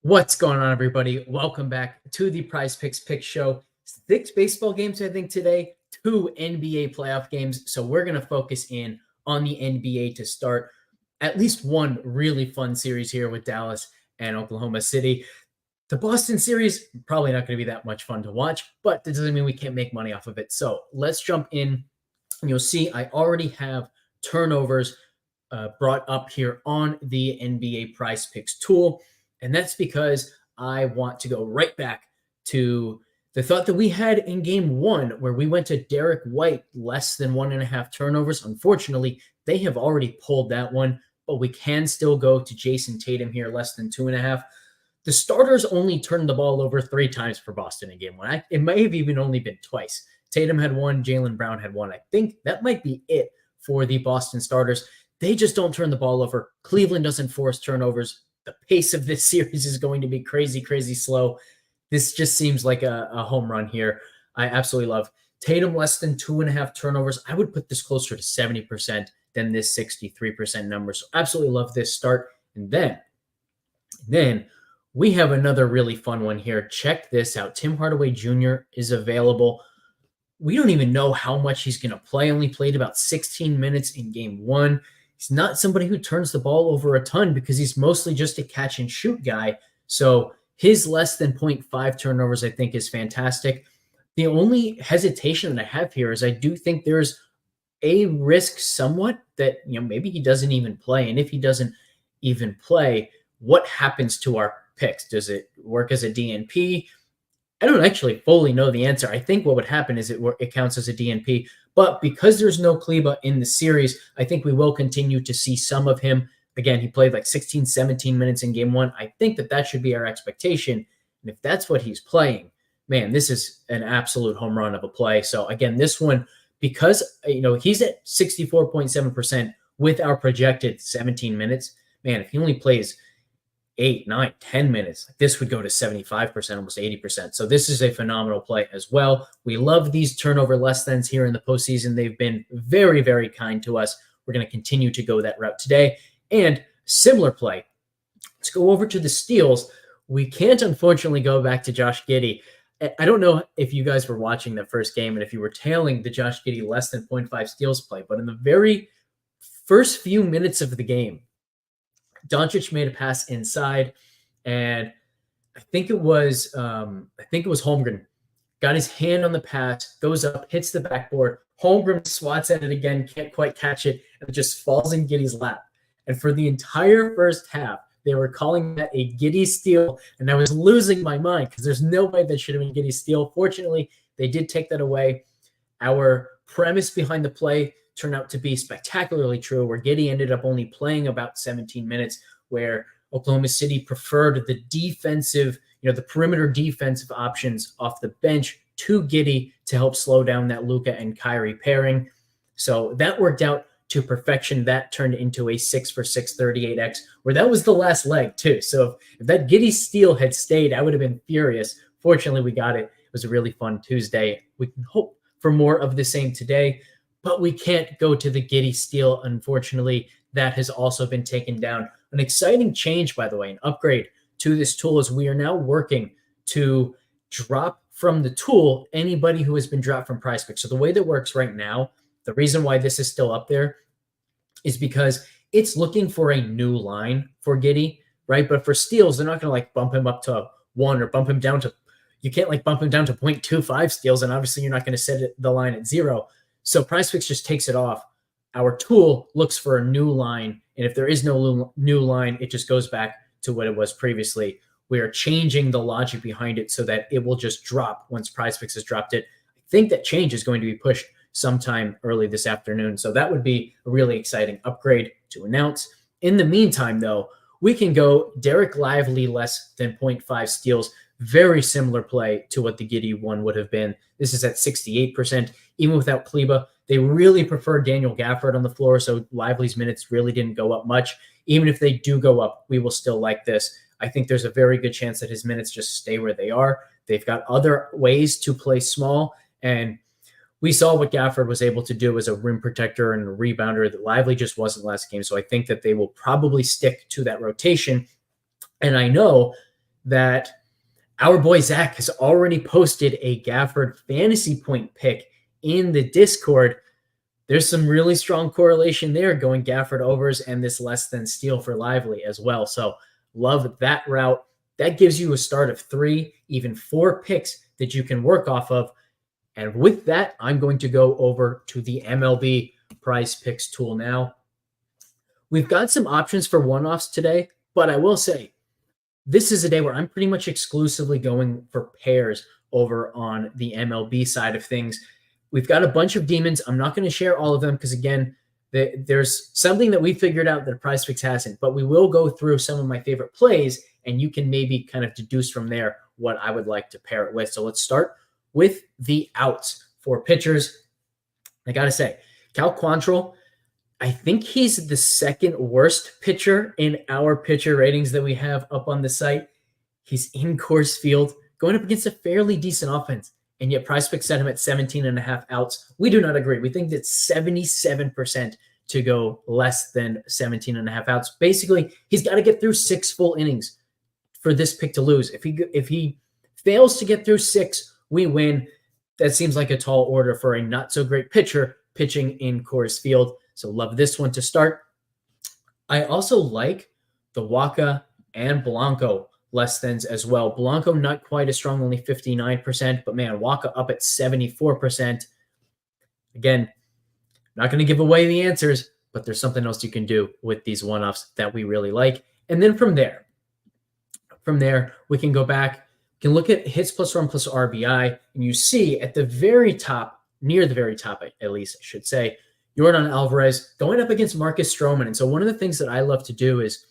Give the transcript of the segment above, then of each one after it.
What's going on, everybody? Welcome back to the PrizePicks Picks Show. 6 baseball games, I think, today, 2 NBA playoff games. So we're going to focus in on the NBA to start at least one really fun series here with Dallas and Oklahoma City. The Boston series, probably not going to be that much fun to watch, but that doesn't mean we can't make money off of it. So let's jump in. You'll see I already have turnovers brought up here on the NBA PrizePicks tool. And that's because I want to go right back to the thought that we had in game one, where we went to Derek White, less than 1.5 turnovers. Unfortunately, they have already pulled that one, but we can still go to Jason Tatum here, less than 2.5. The starters only turned the ball over 3 times for Boston in game one. It may have even only been twice. Tatum had 1, Jaylen Brown had 1. I think that might be it for the Boston starters. They just don't turn the ball over. Cleveland doesn't force turnovers. The pace of this series is going to be crazy, crazy slow. This just seems like a home run here. I absolutely love Tatum, less than 2.5 turnovers. I would put this closer to 70% than this 63% number. So absolutely love this start. And then we have another really fun one here. Check this out. Tim Hardaway Jr. is available. We don't even know how much he's going to play. Only played about 16 minutes in game one. He's not somebody who turns the ball over a ton because he's mostly just a catch and shoot guy. So his less than 0.5 turnovers, I think, is fantastic. The only hesitation that I have here is I do think there's a risk somewhat that, maybe he doesn't even play. And if he doesn't even play, what happens to our picks? Does it work as a DNP? I don't actually fully know the answer. I think what would happen is it counts as a DNP. But because there's no Kleba in the series, I think we will continue to see some of him. Again, he played like 16, 17 minutes in game one. I think that should be our expectation. And if that's what he's playing, man, this is an absolute home run of a play. So again, this one, because he's at 64.7% with our projected 17 minutes, man, if he only plays 8, 9, 10 minutes, this would go to 75%, almost 80%. So this is a phenomenal play as well. We love these turnover less thans here in the postseason. They've been very, very kind to us. We're going to continue to go that route today. And similar play. Let's go over to the steals. We can't, unfortunately, go back to Josh Giddey. I don't know if you guys were watching the first game and if you were tailing the Josh Giddey less than 0.5 steals play, but in the very first few minutes of the game, Doncic made a pass inside, and I think it was Holmgren. Got his hand on the pass, goes up, hits the backboard. Holmgren swats at it again, can't quite catch it, and it just falls in Giddey's lap. And for the entire first half, they were calling that a Giddey steal, and I was losing my mind because there's no way that should have been Giddey steal. Fortunately, they did take that away. Our premise behind the play turned out to be spectacularly true, where Giddey ended up only playing about 17 minutes, where Oklahoma City preferred the defensive, the perimeter defensive options off the bench to Giddey to help slow down that Luka and Kyrie pairing. So that worked out to perfection. That turned into a 6 for 6 38x, where that was the last leg too. So if that Giddey steal had stayed, I would have been furious. Fortunately, we got it. It was a really fun Tuesday. We can hope for more of the same today, but we can't go to the Giddey steal. Unfortunately, that has also been taken down. An exciting change, by the way, an upgrade to this tool is we are now working to drop from the tool anybody who has been dropped from PrizePicks. So the way that works right now, the reason why this is still up there is because it's looking for a new line for Giddey, right? But for steals, they're not going to bump him up to 1 or bump him down to, you can't bump him down to 0.25 steals. And obviously you're not going to set the line at 0. So PrizePicks just takes it off. Our tool looks for a new line, and if there is no new line, it just goes back to what it was previously. We are changing the logic behind it so that it will just drop once PrizePicks has dropped it. I think that change is going to be pushed sometime early this afternoon, so that would be a really exciting upgrade to announce. In the meantime, though, we can go Derek Lively less than 0.5 steals. Very similar play to what the Giddey one would have been. This is at 68%. Even without Kleba, they really prefer Daniel Gafford on the floor, so Lively's minutes really didn't go up much. Even if they do go up, we will still like this. I think there's a very good chance that his minutes just stay where they are. They've got other ways to play small, and we saw what Gafford was able to do as a rim protector and a rebounder that Lively just wasn't last game, so I think that they will probably stick to that rotation. And I know that our boy Zach has already posted a Gafford fantasy point pick in the Discord. There's some really strong correlation there going Gafford overs and this less than steal for Lively as well. So love that route. That gives you a start of 3, even 4 picks that you can work off of. And with that, I'm going to go over to the MLB PrizePicks tool now. We've got some options for one-offs today, but I will say this is a day where I'm pretty much exclusively going for pairs over on the MLB side of things. We've got a bunch of demons. I'm not going to share all of them because, again, there's something that we figured out that PrizePicks hasn't, but we will go through some of my favorite plays, and you can maybe kind of deduce from there what I would like to pair it with. So let's start with the outs for pitchers. I got to say, Cal Quantrill, I think he's the second worst pitcher in our pitcher ratings that we have up on the site. He's in Coors Field, going up against a fairly decent offense, and yet PrizePicks set him at 17.5 outs. We do not agree. We think that's 77% to go less than 17.5 outs. Basically, he's got to get through 6 full innings for this pick to lose. If he fails to get through 6, we win. That seems like a tall order for a not so great pitcher pitching in Coors Field. So love this one to start. I also like the Waka and Blanco less thans as well. Blanco not quite as strong, only 59%, but man, Waka up at 74%. Again, not going to give away the answers, but there's something else you can do with these one-offs that we really like. And then from there, we can go back, we can look at hits plus run plus RBI, and you see at the very top, near the very top, at least I should say, Yordan Alvarez going up against Marcus Stroman. And so one of the things that I love to do is,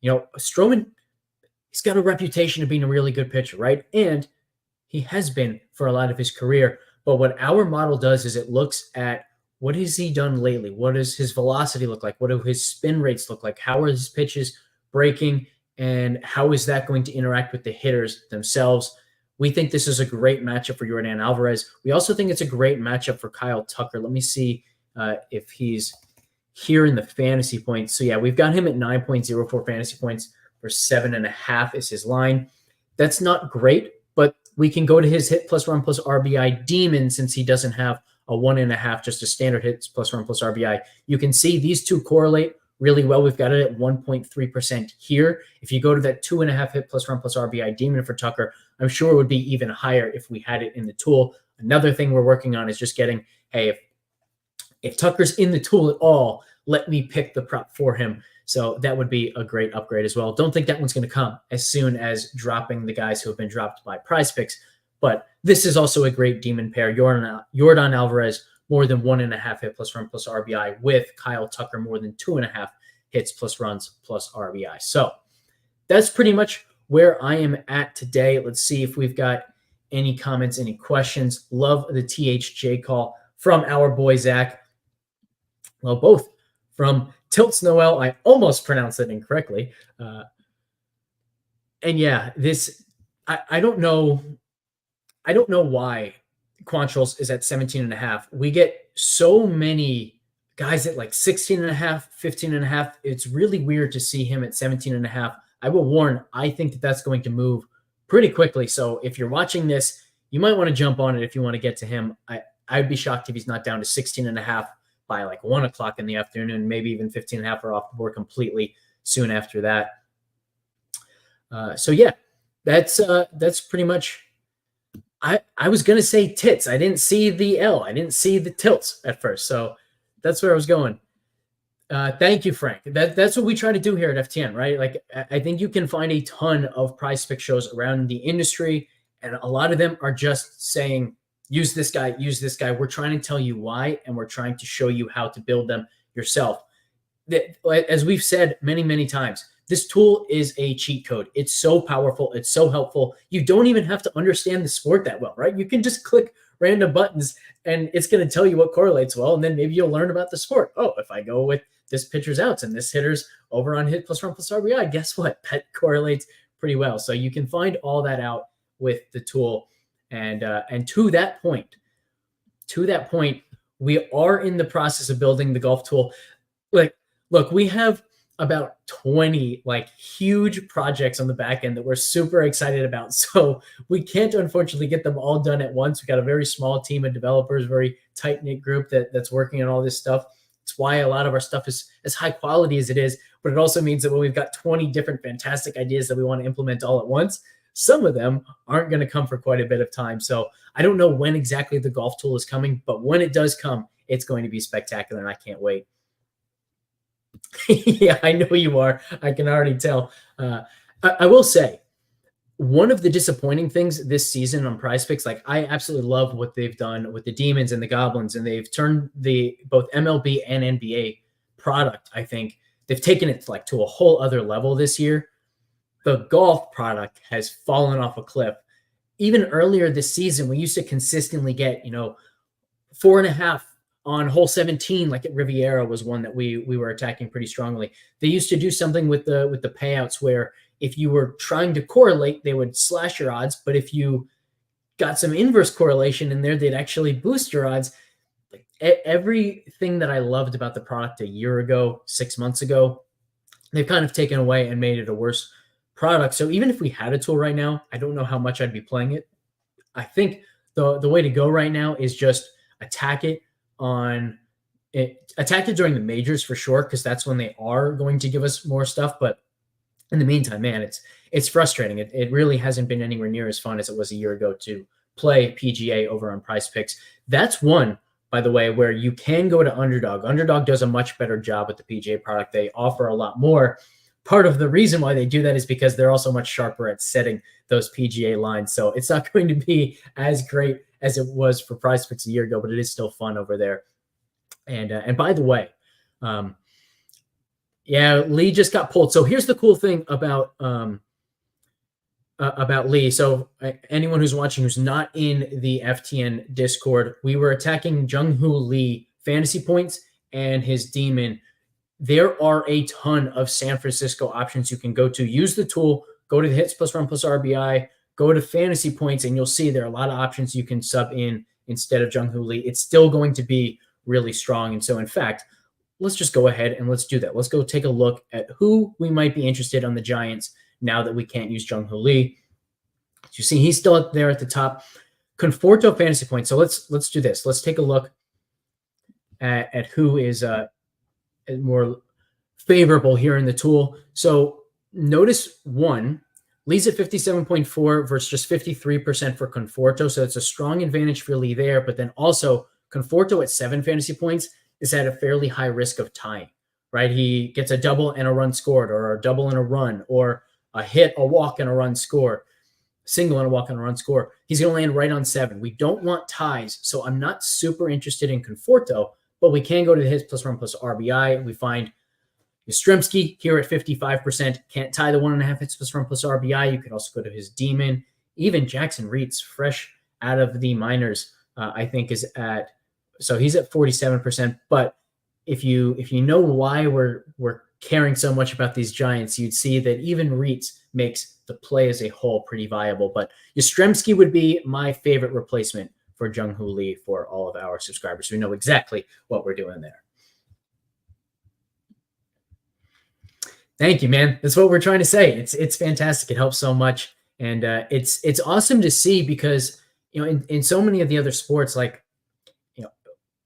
Stroman, he's got a reputation of being a really good pitcher, right? And he has been for a lot of his career. But what our model does is it looks at what has he done lately? What does his velocity look like? What do his spin rates look like? How are his pitches breaking? And how is that going to interact with the hitters themselves? We think this is a great matchup for Yordan Alvarez. We also think it's a great matchup for Kyle Tucker. Let me see if he's here in the fantasy points. So yeah, we've got him at 9.04 fantasy points for 7.5 is his line. That's not great, but we can go to his hit plus run plus RBI demon since he doesn't have a 1.5, just a standard hits plus run plus RBI. You can see these two correlate really well. We've got it at 1.3% here. If you go to that 2.5 hit plus run plus RBI demon for Tucker, I'm sure it would be even higher if we had it in the tool. Another thing we're working on is just getting, hey, if Tucker's in the tool at all, let me pick the prop for him. So that would be a great upgrade as well. Don't think that one's going to come as soon as dropping the guys who have been dropped by PrizePicks, but this is also a great demon pair. Yordan Alvarez, more than 1.5 hit plus run plus RBI, with Kyle Tucker, more than 2.5 hits plus runs plus RBI. So that's pretty much where I am at today. Let's see if we've got any comments, any questions. Love the THJ call from our boy Zach. Well, both from Tilts Noel. I almost pronounced it incorrectly. And yeah, I don't know why Quantrill's is at 17.5. We get so many guys at like 16.5, 15.5. It's really weird to see him at 17.5. I will warn, I think that that's going to move pretty quickly. So if you're watching this, you might want to jump on it if you want to get to him. I'd be shocked if he's not down to 16.5 by like 1 o'clock in the afternoon, maybe even 15.5 or off the board completely soon after that. So yeah, that's pretty much. I was going to say tits. I didn't see the L. I didn't see the tilts at first. So that's where I was going. Thank you, Frank. That's what we try to do here at FTN, right? Like, I think you can find a ton of PrizePicks shows around the industry, and a lot of them are just saying, use this guy, use this guy. We're trying to tell you why, and we're trying to show you how to build them yourself. As we've said many, many times, this tool is a cheat code. It's so powerful. It's so helpful. You don't even have to understand the sport that well, right? You can just click random buttons and it's going to tell you what correlates well. And then maybe you'll learn about the sport. Oh, if I go with this pitcher's outs and this hitter's over on hit plus run plus RBI, guess what? That correlates pretty well. So you can find all that out with the tool. And to that point, we are in the process of building the golf tool. Like, look, we have about 20 like huge projects on the back end that we're super excited about. So we can't unfortunately get them all done at once. We got a very small team of developers, very tight knit group that's working on all this stuff. It's why a lot of our stuff is as high quality as it is, but it also means that when we've got 20 different fantastic ideas that we want to implement all at once, some of them aren't going to come for quite a bit of time. So I don't know when exactly the golf tool is coming, but when it does come, it's going to be spectacular and I can't wait. Yeah, I know you are. I can already tell. I will say, one of the disappointing things this season on PrizePicks, like I absolutely love what they've done with the Demons and the Goblins, and they've turned the both MLB and NBA product. I think they've taken it like to a whole other level this year. The golf product has fallen off a cliff. Even earlier this season, we used to consistently get 4.5 on hole 17, like at Riviera was one that we were attacking pretty strongly. They used to do something with the payouts where if you were trying to correlate, they would slash your odds. But if you got some inverse correlation in there, they'd actually boost your odds. Like everything that I loved about the product a year ago, 6 months ago, they've kind of taken away and made it a worse product. So even if we had a tool right now, I don't know how much I'd be playing it. I think the way to go right now is just attack it during the majors for sure, because that's when they are going to give us more stuff. But in the meantime, man, it's frustrating. It really hasn't been anywhere near as fun as it was a year ago to play PGA over on PrizePicks. That's one, by the way, where you can go to Underdog. Underdog does a much better job with the PGA product. They offer a lot more. Part of the reason why they do that is because they're also much sharper at setting those PGA lines. So it's not going to be as great as it was for PrizePicks a year ago, but it is still fun over there. And by the way, yeah, Lee just got pulled. So here's the cool thing about Lee. So anyone who's watching who's not in the FTN Discord, we were attacking Jung-Hoo Lee fantasy points and his demon. There are a ton of San Francisco options you can go to. Use the tool, go to the hits plus run plus RBI, go to fantasy points, and you'll see there are a lot of options you can sub in instead of Jung-Hoo Lee. It's still going to be really strong. And so, in fact, let's just go ahead and let's do that. Let's go take a look at who we might be interested on the Giants now that we can't use Jung-Hoo Lee. As you see, he's still up there at the top. Conforto fantasy points. So let's do this. Let's take a look at who is more favorable here in the tool. So notice one, Lee's at 57.4 versus just 53% for Conforto. So it's a strong advantage for Lee there. But then also Conforto at 7 fantasy points is at a fairly high risk of tying, right? He gets a double and a run scored, or a double and a run, or a hit, a walk, and a run score, single and a walk and a run score. He's going to land right on 7. We don't want ties, so I'm not super interested in Conforto, but we can go to the hits plus run plus RBI. We find Yastrzemski here at 55%. Can't tie the 1.5 hits plus run plus RBI. You could also go to his demon. Even Jackson Reitz, fresh out of the minors, I think is at, so he's at 47%. But if you know why we're caring so much about these Giants, you'd see that even Reitz makes the play as a whole pretty viable. But Yastrzemski would be my favorite replacement for Jung-Hoo Lee for all of our subscribers. We know exactly what we're doing there. Thank you, man. That's what we're trying to say. It's fantastic. It helps so much. And it's awesome to see because, in so many of the other sports, like,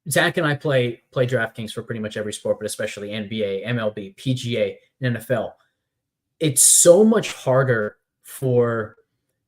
Zach and I play DraftKings for pretty much every sport, but especially NBA, MLB, PGA, and NFL. It's so much harder for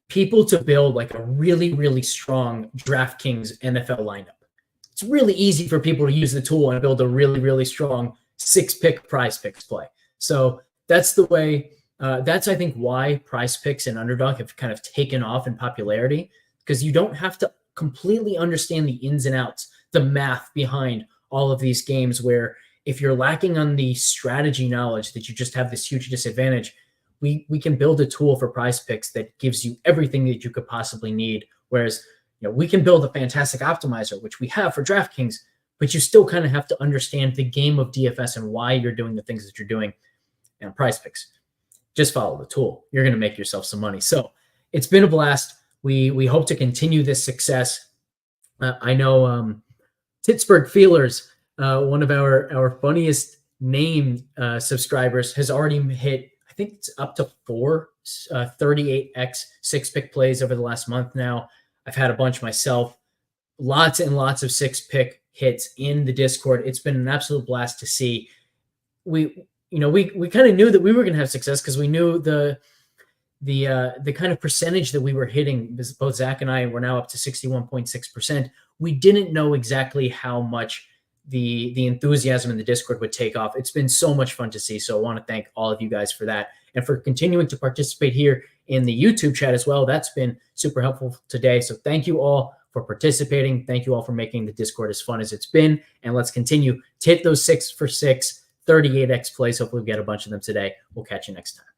people to build like a really, really strong DraftKings NFL lineup. It's really easy for people to use the tool and build a really, really strong 6-pick PrizePicks play. So that's the way, that's I think why PrizePicks and Underdog have kind of taken off in popularity, because you don't have to completely understand the ins and outs, the math behind all of these games, where if you're lacking on the strategy knowledge that you just have this huge disadvantage, we can build a tool for PrizePicks that gives you everything that you could possibly need. Whereas, we can build a fantastic optimizer, which we have for DraftKings, but you still kind of have to understand the game of DFS and why you're doing the things that you're doing. And PrizePicks, just follow the tool. You're going to make yourself some money. So it's been a blast. We hope to continue this success. I know Pittsburgh Feelers, one of our funniest name subscribers has already hit, I think it's up to 4 38x 6-pick plays over the last month now. I've had a bunch myself. Lots and lots of 6-pick hits in the Discord. It's been an absolute blast to see. We kind of knew that we were going to have success because we knew the kind of percentage that we were hitting. Both Zach and I were now up to 61.6%. We didn't know exactly how much the enthusiasm in the Discord would take off. It's been so much fun to see. So I want to thank all of you guys for that and for continuing to participate here in the YouTube chat as well. That's been super helpful today. So thank you all for participating. Thank you all for making the Discord as fun as it's been. And let's continue to hit those 6 for 6 38x plays. Hopefully we get a bunch of them today. We'll catch you next time.